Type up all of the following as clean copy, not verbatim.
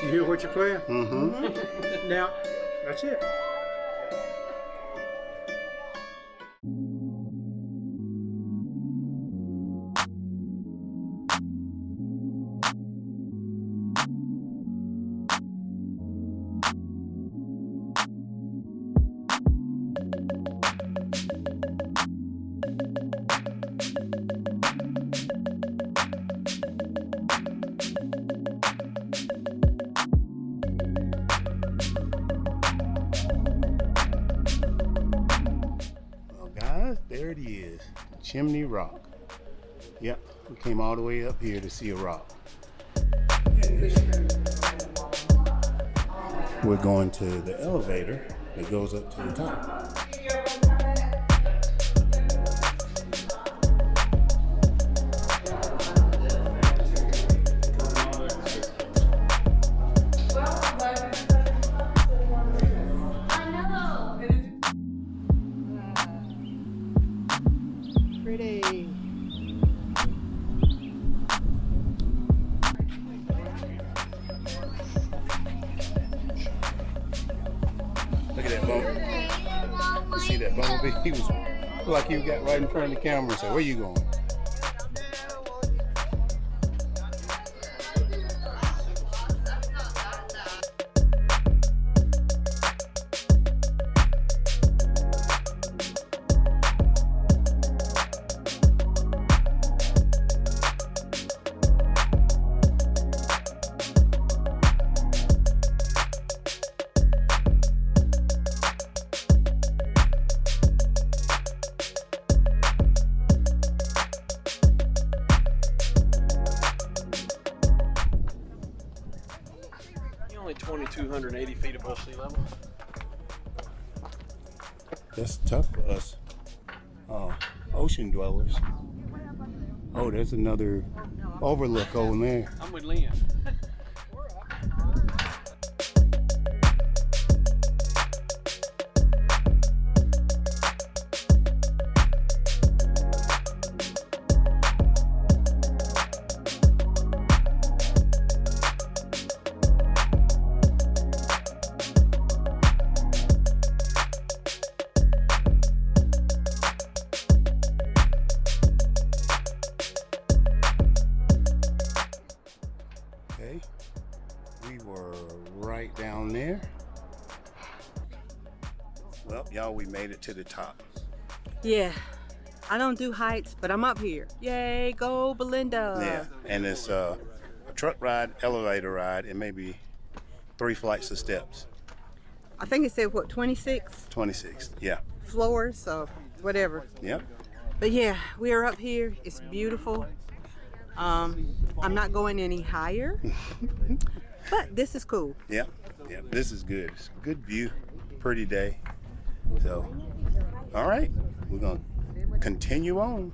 You hear what you're playing? Mm-hmm. Now, that's it. There it is, Chimney Rock. Yep, we came all the way up here to see a rock. We're going to the elevator that goes up to the top. Look at that bumblebee. You see that bumblebee? He was like he got right in front of the camera and said, "Where you going?" Only 2,280 feet above sea level. That's tough for us ocean dwellers. Oh, there's another overlook over there. I'm with Lynn. Okay, we were right down there. Well, y'all, we made it to the top. Yeah, I don't do heights, but I'm up here. Yay, go Belinda. Yeah, and it's a truck ride, elevator ride, and maybe 3 flights of steps. I think it said, what, 26? 26, yeah. Floors, or whatever. Yep. But yeah, we are up here. It's beautiful. I'm not going any higher, but this is cool. Yeah, yeah, this is good. It's a good view, pretty day. So, all right, we're gonna continue on.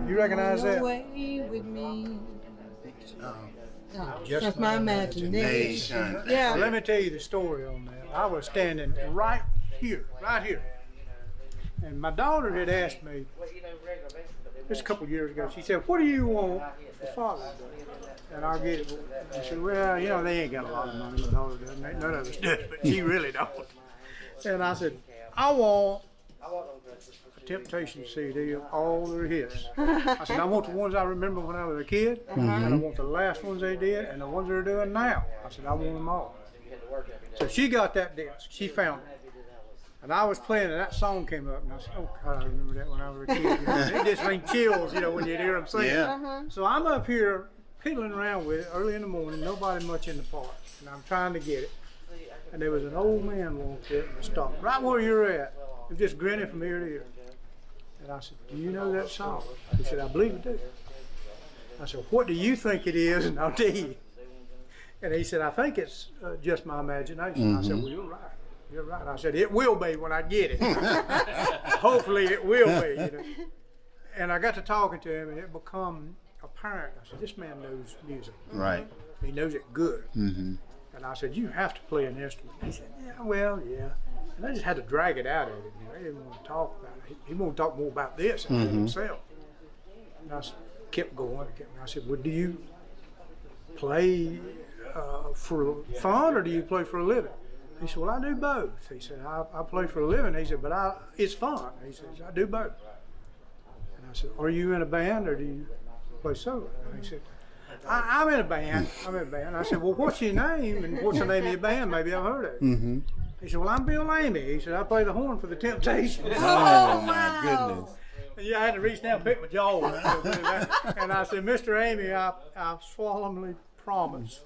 You recognize that? Away with me. Just That's my imagination. Yeah. Let me tell you the story on that. I was standing right here, and my daughter had asked me, Just a couple of years ago, she said, "What do you want for Father's Day?" And I'll get it. I said, "Well, you know, they ain't got a lot of money. My daughter doesn't. None of us does, but she really don't." And I said, "I want a Temptation CD of all their hits." I said, "I want the ones I remember when I was a kid, and I want the last ones they did, and the ones they're doing now." I said, "I want them all." So she got that disc. She found it. And I was playing, and that song came up, and I said, "Oh God, I remember that when I was a kid." You know, it just brings chills, you know, when you hear them sing. Yeah. So I'm up here piddling around with it early in the morning, nobody much in the park, and I'm trying to get it. And there was an old man walked up and stopped right where you're at, and just grinning from ear to ear. And I said, "Do you know that song?" He said, "I believe I do." I said, "What do you think it is?" And I'll tell you. And he said, "I think it's just my imagination." I said, "Well, you're right. You're right." I said, "It will be when I get it." Hopefully it will be, you know. And I got to talking to him, and it become apparent. I said, "This man knows music. Right. He knows it good." And I said, "You have to play an instrument." He said, "Yeah, well, yeah." And I just had to drag it out of him. You know, he didn't want to talk about it. He wanted to talk more about this than himself. And I kept going. I said, "Well, do you play for fun, or do you play for a living?" He said, "Well, I do both." He said, I play for a living." He said, "But it's fun." He said, "I do both." And I said, "Are you in a band, or do you play solo?" And he said, I'm in a band. I'm in a band." I said, "Well, what's your name, and what's the name of your band? Maybe I've heard of it." He said, "Well, I'm Bill Amy." He said, "I play the horn for the Temptations." Oh my goodness. And yeah, I had to reach down and pick my jaw. And I said, "Mr. Amy, I solemnly promise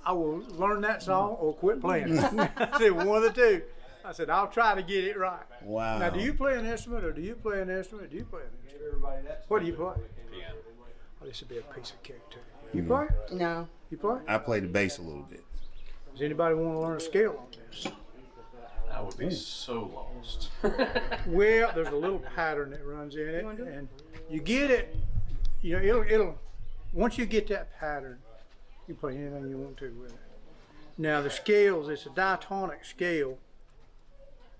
I will learn that song or quit playing it." I said, "One of the two." I said, "I'll try to get it right." Wow. Now, do you play an instrument, or do you play an instrument, or do you play an instrument? What do you play? Piano. Oh, this would be a piece of cake, too. You play? No. You play? I play the bass a little bit. Does anybody want to learn a scale on this? I would be so lost. Well, there's a little pattern that runs in it, and you get it. You know, it'll. Once you get that pattern, you play anything you want to with it. Now the scales, it's a diatonic scale,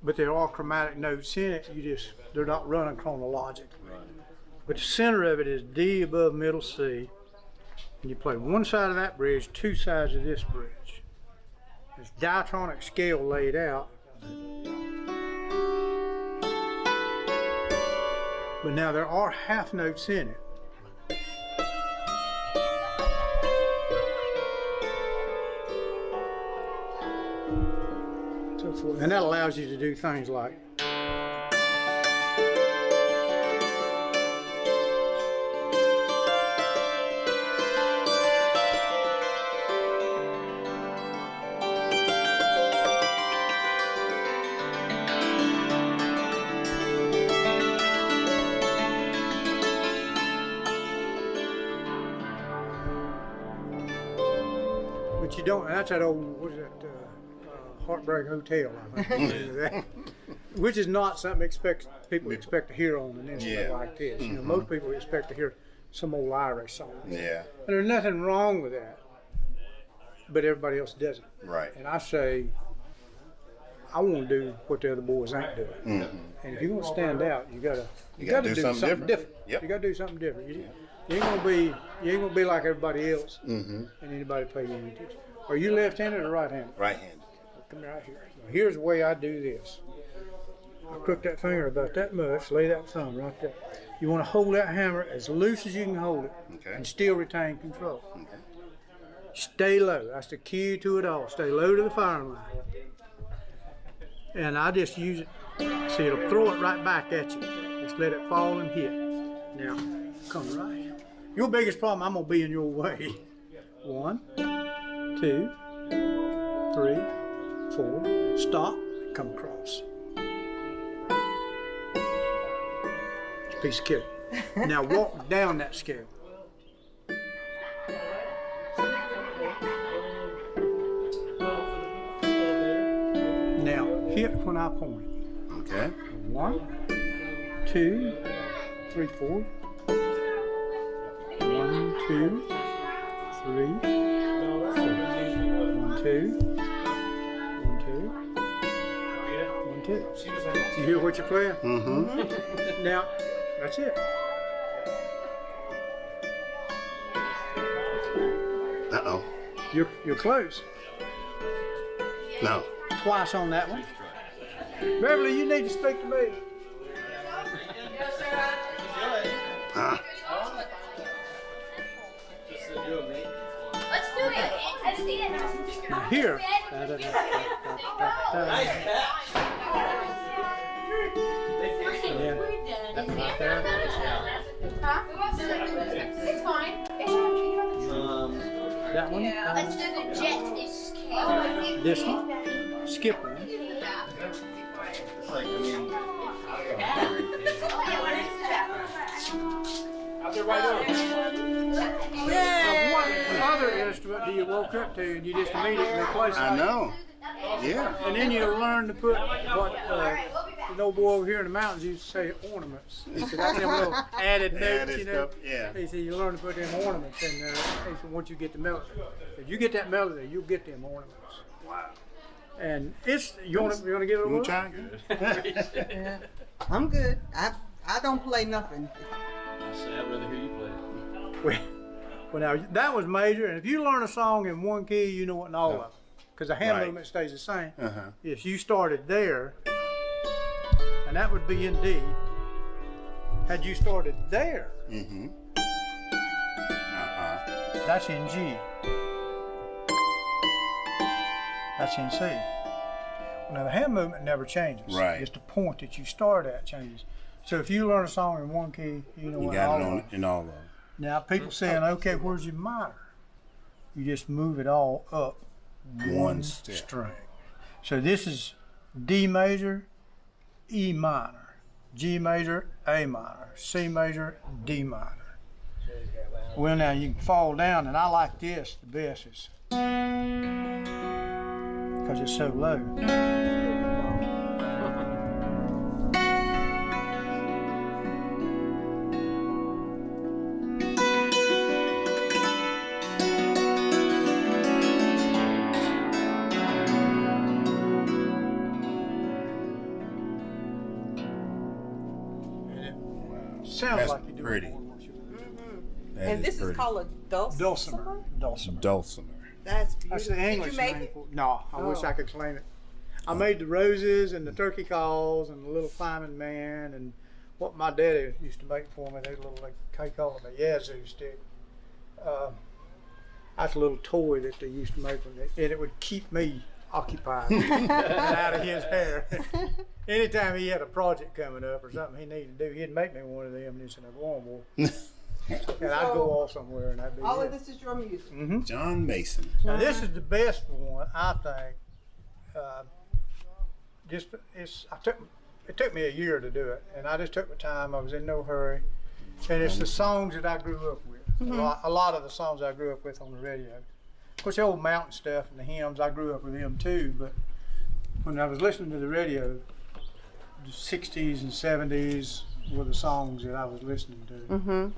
but there are chromatic notes in it. They're not running chronologically. But the center of it is D above middle C, and you play one side of that bridge, two sides of this bridge. This diatonic scale laid out. But now there are half notes in it. So forth. And that allows you to do things like but you don't, and that's that old, what is that, Heartbreak Hotel, I think. Which is not something people expect to hear on an instrument like this. You know, most people expect to hear some old Irish song. Yeah. And there's nothing wrong with that, but everybody else doesn't. Right. And I say, I want to do what the other boys ain't doing. And if you want to stand out, you gotta do something different. Yep. You gotta do something different. You ain't gonna be like everybody else, and anybody pay you any attention. Are you left-handed or right-handed? Right-handed. Come right here. Now, here's the way I do this. I crook that finger about that much, lay that thumb right there. You want to hold that hammer as loose as you can hold it, and still retain control. Stay low. That's the key to it all. Stay low to the firing line. And I just use it. See, it'll throw it right back at you. Just let it fall and hit. Now, come right here. Your biggest problem, I'm going to be in your way. 1, 2, 3, 4. Stop. Come across. It's a piece of cake. Now walk down that scale. Now hit when I point. Okay. 1, 2, 3, 4. 1, 2, 3, 4. 1, 2. 1, 2. 1, 2. You hear what you're playing? Now That's it. Uh-oh. You're close. No. Twice on that one. Beverly, you need to speak to me. Huh? Let's do it. Let's do it. Here. That one right there. Huh? It's fine. That one. Let's do the jet escape. This one. Skip one. What other instrument do you walk up to and you just immediately place it? I know. Yeah. And then you learn to put what the old boy over here in the mountains used to say ornaments. He said that's them little added notes, Added you know. stuff, yeah. He said you learn to put them ornaments in there. He said once you get the melody, if you get that melody, you'll get them ornaments. Wow. And it's you want to give it a You look? try? Yeah. I'm good. I don't play nothing. I say I'd rather hear you play it. Well, now that was major, and if you learn a song in one key, you know it in all of them, because the hand Right. movement stays the same. Uh-huh. If you started there, and that would be in D. Had you started there, Mm-hmm. Uh-huh. that's in G. That's in C. Now the hand movement never changes. Right. Just the point that you start at changes. So if you learn a song in one key, you know You what got all it of on them. in all of them. Now people saying, okay, where's your minor? You just move it all up one step. string. So this is D major, E minor, G major, A minor, C major, D minor. Well, now you can fall down, and I like this the best is because it's so low. Sounds That's like you do pretty. it more than what you do. That And this is pretty. called a dulcimer. Dulcimer. Dulcimer. That's beautiful. That's the English Did you make name it? for it. No, I wish I could claim it. I made the roses and the turkey calls and the little climbing man and what my daddy used to make for me. They little like they call them a yazoo stick. That's a little toy that they used to make when and it would keep me occupied and out of his hair. Anytime he had a project coming up or something he needed to do, he'd make me one of them and he'd say, "One more." And I'd go off somewhere and that'd be All it. of this is your music. John Mason. Now this is the best one, I think. It took me a year to do it, and I just took my time. I was in no hurry, and it's the songs that I grew up with. A lot of the songs I grew up with on the radio. Of course, the old mountain stuff and the hymns, I grew up with them too. But when I was listening to the radio, the '60s and '70s were the songs that I was listening to.